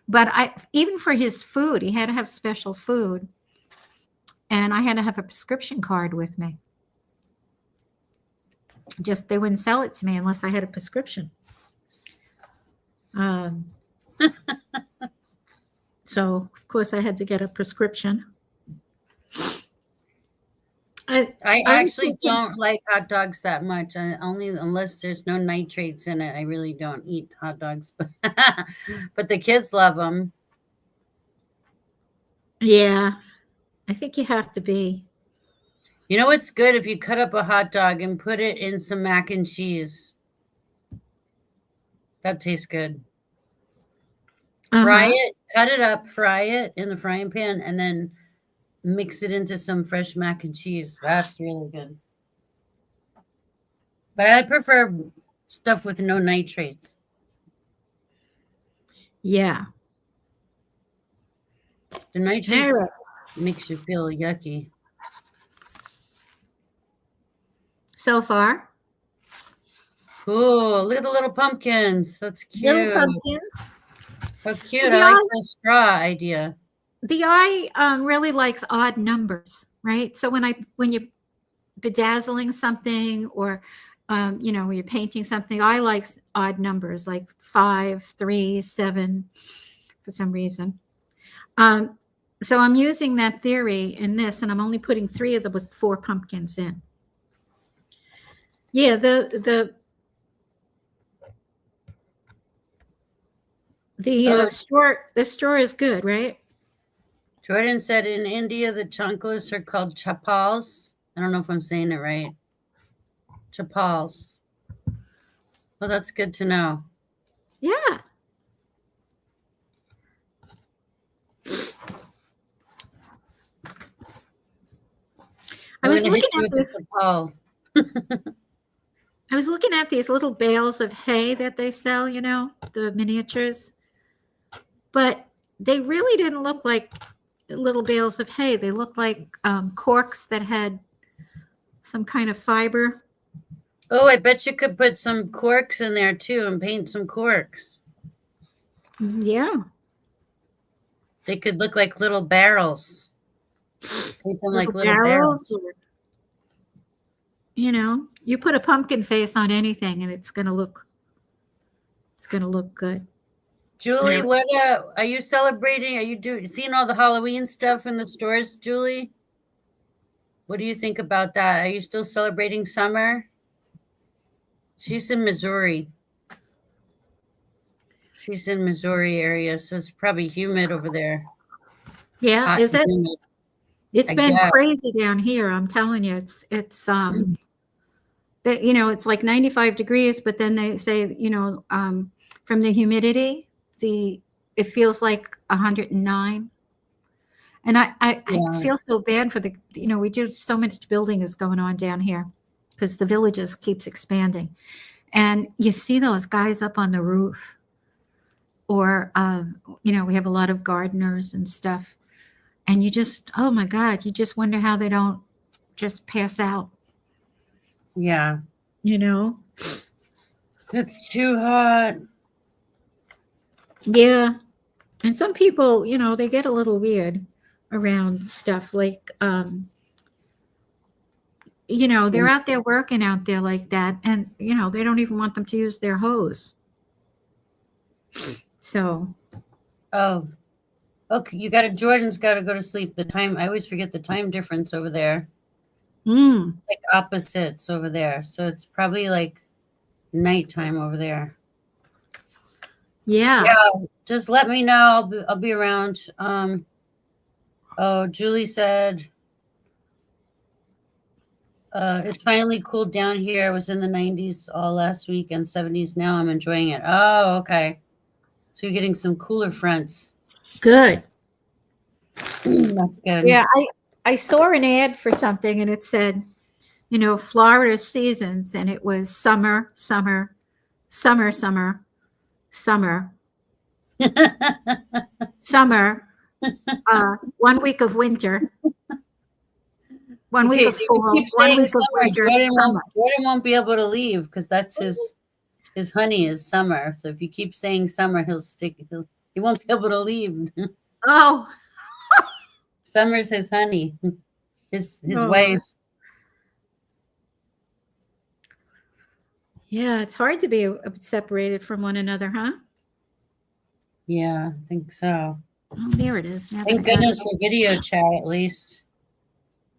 But even for his food, he had to have special food. And I had to have a prescription card with me. They wouldn't sell it to me unless I had a prescription. So, of course, I had to get a prescription. I I was actually thinking, don't like hot dogs that much. Only unless there's no nitrates in it. I really don't eat hot dogs, but the kids love them. yeah, I think you have to be. You know what's good if you cut up a hot dog and put it in some mac and cheese. That tastes good. Fry Uh-huh. it, cut it up, fry it in the frying pan, and then mix it into some fresh mac and cheese. That's really good. But I prefer stuff with no nitrates. Yeah. The nitrates All right. makes you feel yucky. So far, Cool. Look at the little pumpkins. That's little cute. pumpkins. How cute. The I like eye, the straw idea. the eye really likes odd numbers, right? So when you're bedazzling something or when you're painting something, I like odd numbers like 5, 3, 7 for some reason. So I'm using that theory in this, and I'm only putting 3 of the 4 pumpkins in. Yeah, the Oh, store is good, right? Jordan said in India the chocolates are called chapals. I don't know if I'm saying it right. Chapals. Well, that's good to know. Yeah. I I'm was gonna hit looking you at with this. the chapal. I was looking at these little bales of hay that they sell, the miniatures, but they really didn't look like little bales of hay. They looked like corks that had some kind of fiber. Oh, I bet you could put some corks in there too and paint some corks. Yeah. They could look like little barrels. Paint them like Little little barrels, barrels. or, you put a pumpkin face on anything and it's going to look good. Julie, Yeah. what are you celebrating? Are you seeing all the Halloween stuff in the stores, Julie? What do you think about that? Are you still celebrating summer? She's in Missouri. She's in Missouri area, so it's probably humid over there. Yeah, Hot is and it? humid, It's I been guess. crazy down here. I'm telling you, it's that it's like 95 degrees, but then they say from the humidity, it feels like 109. And I Yeah. feel so bad for we do so much building is going on down here because the villages keeps expanding, and you see those guys up on the roof, or we have a lot of gardeners and stuff, and you just, oh my God, you just wonder how they don't just pass out. Yeah. It's too hot. Yeah. And some people, they get a little weird around stuff like, they're out there working out there like that, and, they don't even want them to use their hose. So, Oh, okay. Jordan's got to go to sleep. I always forget the time difference over there. Like opposites over there. So it's probably like nighttime over there. yeah. Yeah, just let me know. I'll be around. Oh, Julie said it's finally cooled down here. I was in the 90s all last week and 70s. Now I'm enjoying it. Oh, okay. So you're getting some cooler fronts. Good. That's good. Yeah. I saw an ad for something and it said, Florida seasons, and it was summer, summer, summer, summer, summer, summer, 1 week of winter, 1 week Okay, of if you fall, keep 1 saying week of summer, winter, summer. Jordan won't be able to leave because that's his honey is summer. So if you keep saying summer, he won't be able to leave. Oh, Summer's his honey, his Oh. wife. Yeah, it's hard to be separated from one another, huh? Yeah, I think so. Oh, there it is. Now that I Thank got it. goodness for video chat at least.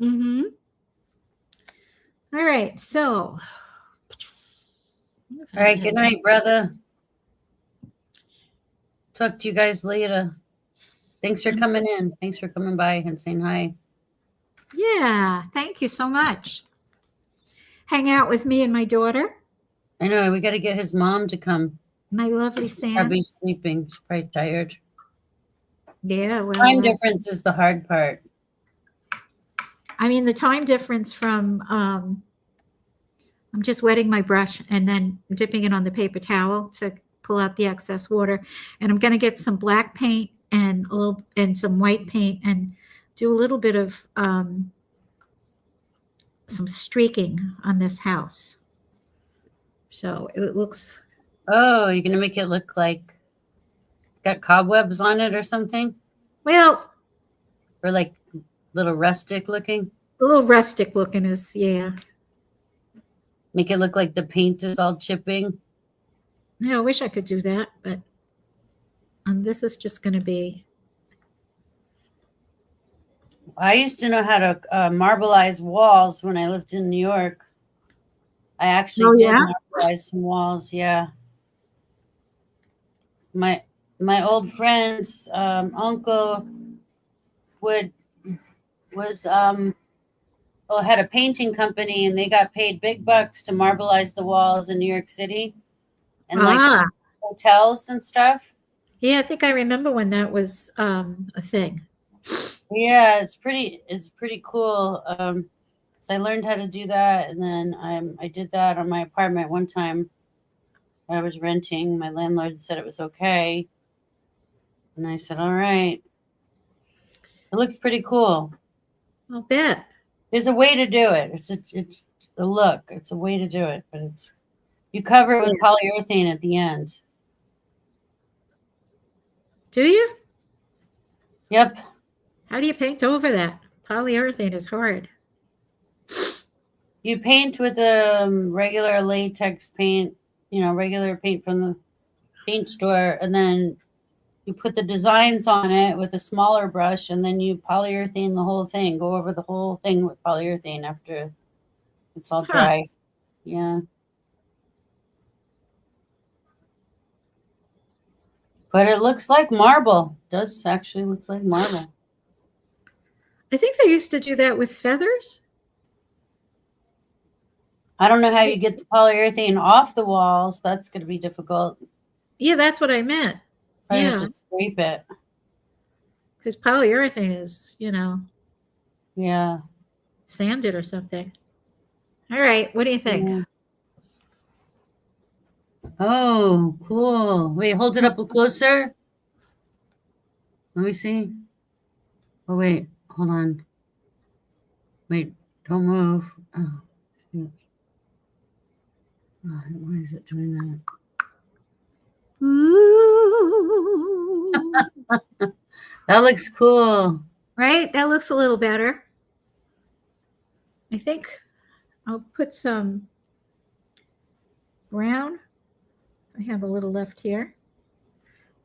Mm-hmm. All right, so. All right, good night, brother. Talk to you guys later. Thanks for coming in. Thanks for coming by and saying hi. Yeah, thank you so much. Hang out with me and my daughter, I know we got to get his mom to come. my lovely Sam. Probably sleeping. She's probably tired. Yeah, well, Time difference is the hard part. I mean, the time difference from I'm just wetting my brush and then dipping it on the paper towel to pull out the excess water. And I'm going to get some black paint and some white paint and do a little bit of some streaking on this house. So it looks. Oh, you're gonna make it look like it's got cobwebs on it or something? Well, Or like little rustic looking? a little rustic looking is, yeah. Make it look like the paint is all chipping. Yeah, I wish I could do that, but this is just going to be. I used to know how to marbleize walls when I lived in New York. I actually did marbleize some walls. Yeah. My old friend's uncle had a painting company, and they got paid big bucks to marbleize the walls in New York City and like hotels and stuff. Yeah, I think I remember when that was a thing. Yeah, it's pretty cool. So I learned how to do that, and then I did that on my apartment one time. I was renting. My landlord said it was okay, and I said, "All right." It looks pretty cool. I'll bet. There's a way to do it. It's a look. It's a way to do it, but you cover it with polyurethane at the end. Do you? Yep. How do you paint over that? Polyurethane is hard. You paint with a regular latex paint, regular paint from the paint store, and then you put the designs on it with a smaller brush, and then you polyurethane the whole thing. Go over the whole thing with polyurethane after it's all dry. Yeah. But it looks like marble. It does actually look like marble. I think they used to do that with feathers. I don't know how you get the polyurethane off the walls. That's going to be difficult. Yeah, that's what I meant. I have to scrape it. Because polyurethane is, Yeah. sanded or something. All right. What do you think? Yeah. Oh, cool. Wait, hold it up closer. Let me see. Oh, wait. Hold on. Wait. Don't move. Oh, shoot. Oh, why is it doing that? Ooh. That looks cool. Right? That looks a little better. I think I'll put some brown. I have a little left here.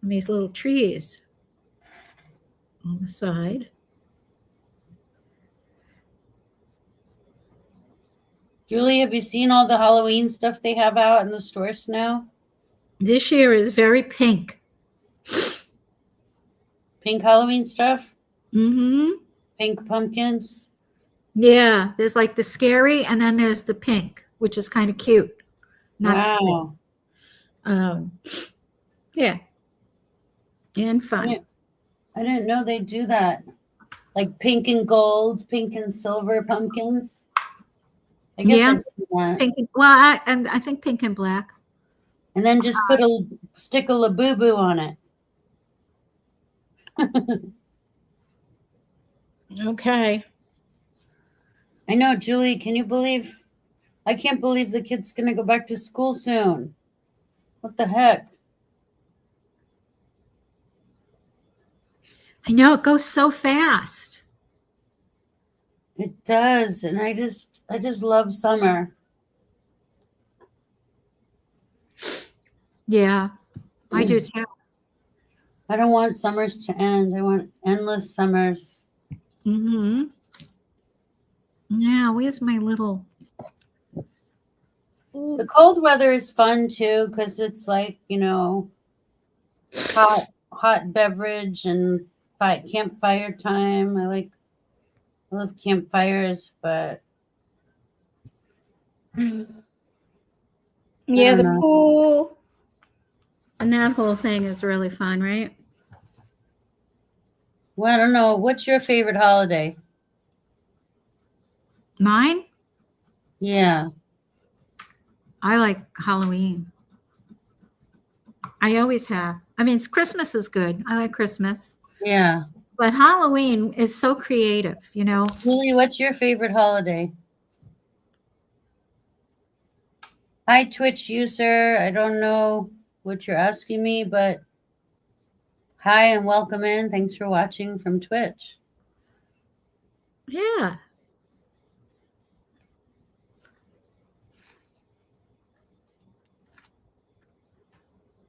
And these little trees on the side. Julie, have you seen all the Halloween stuff they have out in the stores now? This year is very pink. Pink Halloween stuff? Mm-hmm. Pink pumpkins? Yeah, there's like the scary, and then there's the pink, which is kind of cute. Not wow. Scary. Yeah. And fun. I didn't know they do that. Like pink and gold, pink and silver pumpkins. I guess I've seen that. Pink and, I think pink and black. And then just stick a Labubu on it. Okay. I know, Julie, I can't believe the kid's going to go back to school soon. What the heck? I know, it goes so fast. It does, and I just love summer. Yeah, I do too. I don't want summers to end. I want endless summers. Mm-hmm. Yeah, where's my little... The cold weather is fun too because it's like, hot beverage and campfire time. I love campfires, but I Yeah, don't the know. pool and that whole thing is really fun, right? Well, I don't know. What's your favorite holiday? Mine? Yeah. I like Halloween. I always have. I mean, Christmas is good. I like Christmas. Yeah. But Halloween is so creative, Julie, what's your favorite holiday? Hi, Twitch user. I don't know what you're asking me, but hi and welcome in. Thanks for watching from Twitch. Yeah.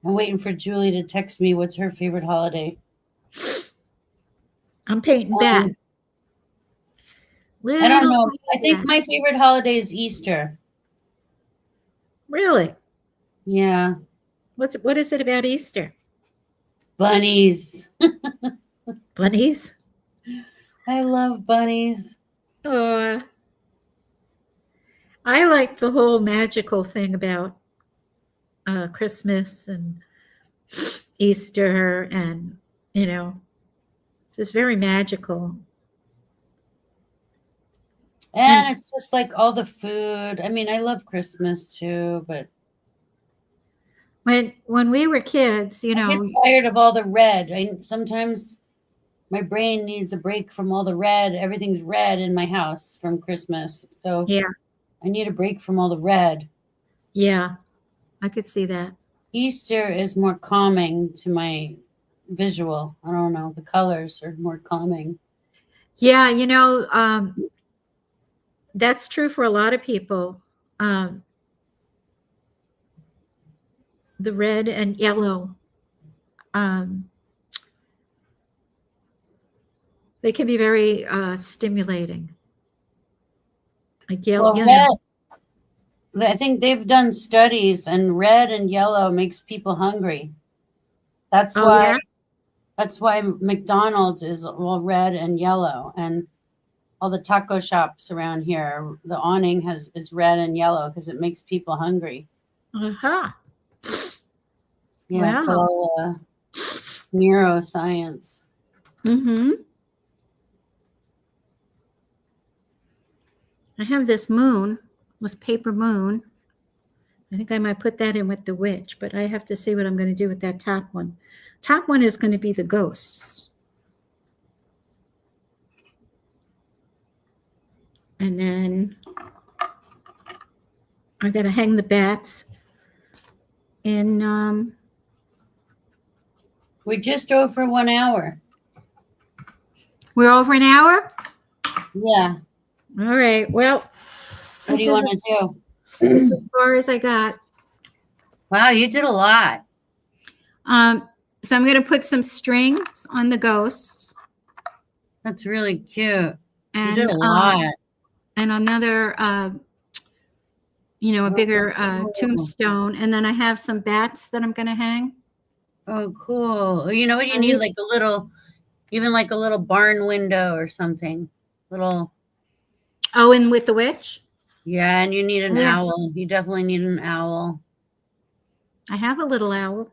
I'm waiting for Julie to text me what's her favorite holiday. I'm painting bats. I don't Little know. tiny I think bats. my favorite holiday is Easter. Really? Yeah. What is it about Easter? Bunnies. Bunnies? I love bunnies. Oh, I like the whole magical thing about Christmas and Easter, and it's just very magical. And it's just like all the food. I mean, I love Christmas too, but When we were kids, I get tired of all the red. Sometimes my brain needs a break from all the red. Everything's red in my house from Christmas. So yeah, I need a break from all the red. yeah, I could see that. Easter is more calming to my visual. I don't know. The colors are more calming. Yeah, that's true for a lot of people. The red and yellow, they can be very stimulating. Like Well, red, I think they've done studies, and red and yellow makes people hungry. That's oh why yeah, that's why McDonald's is all red and yellow, and all the taco shops around here, the awning is red and yellow because it makes people hungry. uh-huh. Yeah, it's Wow. all neuroscience. Mm-hmm. I have this moon, this paper moon. I think I might put that in with the witch, but I have to see what I'm going to do with that top one. Top one is going to be the ghosts. And then I got to hang the bats in. We're just over 1 hour. We're over an hour? Yeah. All right. Well, What do you want to do? this is as far as I got. Wow, you did a lot. So I'm going to put some strings on the ghosts. That's really cute. And, you did a lot. And another, a bigger tombstone. And then I have some bats that I'm going to hang. Oh, cool. You know what you need? Like a little, even like a little barn window or something. Little. Oh, and with the witch? Yeah, and you need an owl. You definitely need an owl. I have a little owl.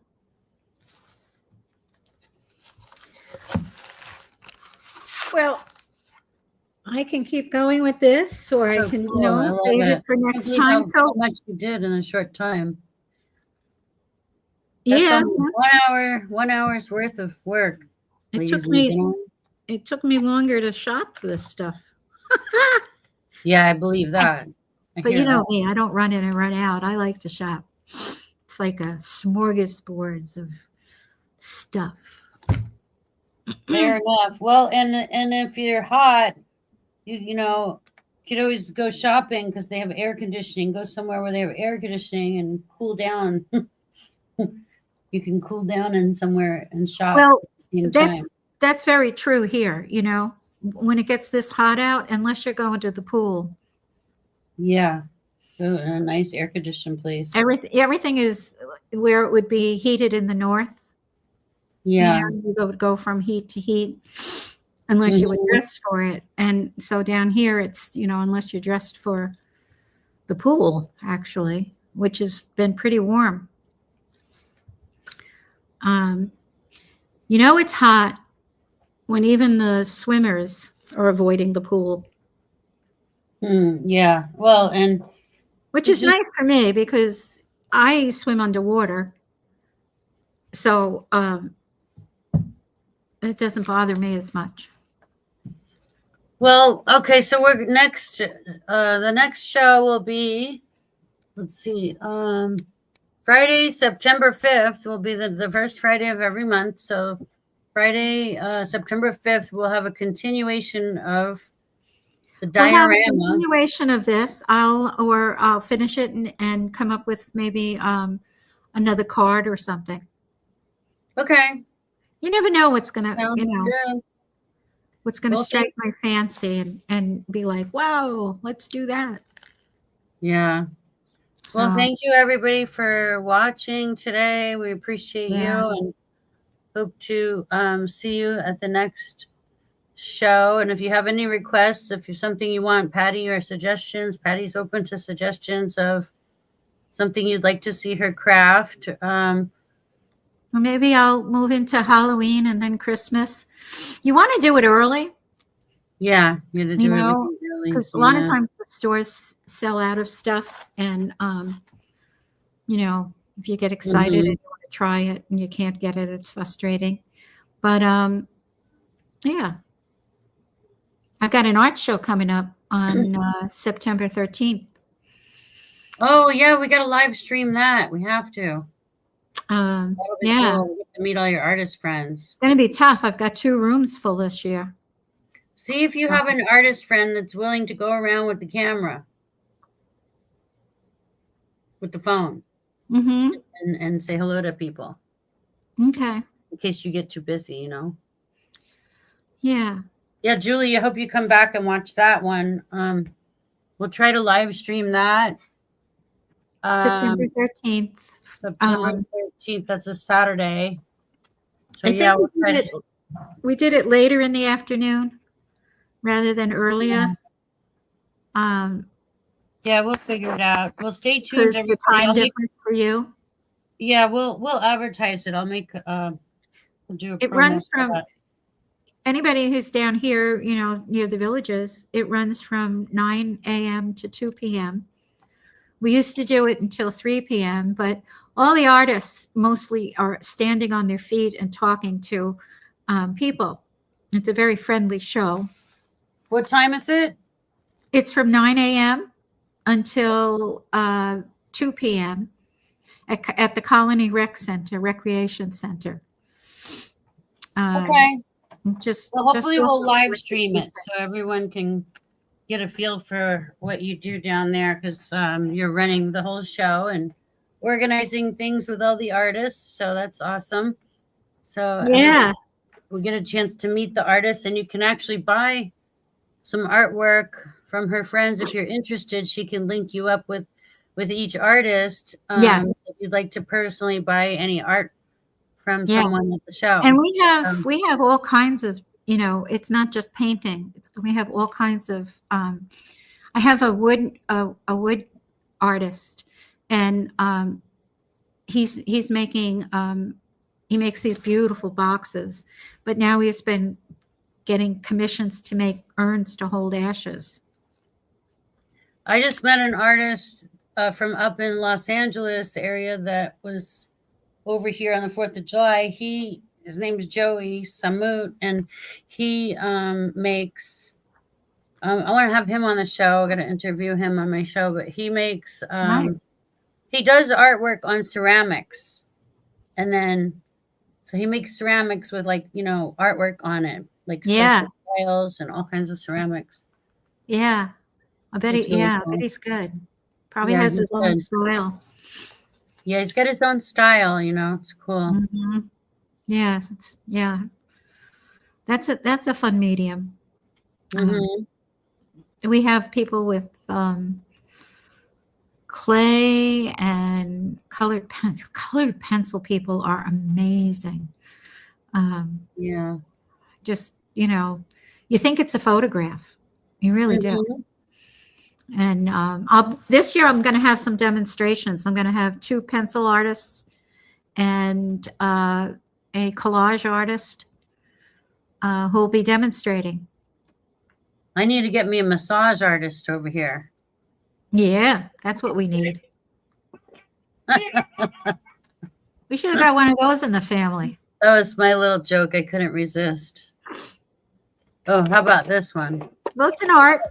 Well, I can keep going with this, or I can, save it for next time. So much you did in a short time. Yeah, 1 hour's worth of work. It took me longer to shop for this stuff. Yeah, I believe that. But you know me, I don't run in and run out. I like to shop. It's like a smorgasbord of stuff. Fair enough. Well, and if you're hot, you could always go shopping because they have air conditioning. Go somewhere where they have air conditioning and cool down. you can cool down in somewhere and shop Well, at the same time. that's very true here. You know, when it gets this hot out, unless you're going to the pool, Yeah. Oh, and a nice air conditioned place. everything is where it would be heated in the north. Yeah. You know, you would go from heat to heat unless you were dressed for it. And so down here, it's, you know, unless you're dressed for the pool, actually, which has been pretty warm. You know, it's hot when even the swimmers are avoiding the pool, Yeah. Well, and which it's is just- nice for me because I swim underwater. So it doesn't bother me as much. well, okay, so we're next the next show will be, let's see, Friday, September 5th will be the first Friday of every month. So Friday, September 5th, we'll have a continuation of the We'll have a diorama. continuation of this. I'll finish it and come up with maybe another card or something. Okay. You never know what's gonna, Sounds you know, good. what's gonna Well, strike my fancy and be like, wow, let's do that. Yeah. Well, So, thank you everybody for watching today. We appreciate Yeah. you and hope to see you at the next show. And if you have any requests, if you're something you want Patty or suggestions, Patty's open to suggestions of something you'd like to see her craft. well, maybe I'll move into Halloween and then Christmas. You want to do it early, Yeah, you to you do know, everything early. because a lot of times the stores sell out of stuff, and you know, if you get excited and you want to try it and you can't get it, it's frustrating. But yeah, I've got an art show coming up on September 13th. Oh yeah, we gotta live stream that. We have to. That'll be Yeah, cool. We get to meet all your artist friends. it's going to be tough. I've got 2 rooms full this year. See if you have an artist friend that's willing to go around with the camera, with the phone, and say hello to people. Okay. In case you get too busy, you know. Yeah. Yeah, Julie, I hope you come back and watch that one. We'll try to live stream that. September 13th. September 13th. That's a Saturday. So I yeah, think we did it later in the afternoon rather than earlier. Yeah, we'll figure it out. Well, stay tuned, Because the everybody. time difference for you. Yeah, we'll advertise it. I'll make we'll do a It promo runs for from that. anybody who's down here, you know, near the villages. It runs from 9 a.m. to 2 p.m. We used to do it until 3 p.m., but all the artists mostly are standing on their feet and talking to people. It's a very friendly show. What time is it? It's from 9 a.m. until 2 p.m. At the Colony Recreation Center. Okay. Well, hopefully we'll live stream it so everyone can get a feel for what you do down there, because you're running the whole show and organizing things with all the artists. So that's awesome. So yeah, we'll get a chance to meet the artists, and you can actually buy some artwork from her friends. If you're interested, she can link you up with each artist. Yes. If you'd like to personally buy any art from Yes. someone at the show. And we have all kinds of, you know, it's not just painting. We have all kinds of. I have a wood artist, and he's making he makes these beautiful boxes, but now he's been getting commissions to make urns to hold ashes. I just met an artist from up in Los Angeles area that was over here on the 4th of July. His name is Joey Samut, and he makes, I want to have him on the show. I'm going to interview him on my show, but he makes, Nice. he does artwork on ceramics. And then, so he makes ceramics with, like, you know, artwork on it, like special tiles and all kinds of ceramics. I bet It's really cool. I bet he's good. Probably Yeah, has he's his own good. style. Yeah, he's got his own style, you know. It's cool. Mhm. Yeah, that's a fun medium. Hmm. We have people with clay and colored pencil people are amazing. Yeah. Just, you think it's a photograph. You really do. Mhm. And this year I'm going to have some demonstrations. I'm going to have 2 pencil artists and a collage artist who will be demonstrating. I need to get me a massage artist over here. Yeah, that's what we need. We should have got one of those in the family. That was my little joke. I couldn't resist. Oh, how about this one? Well, it's an art.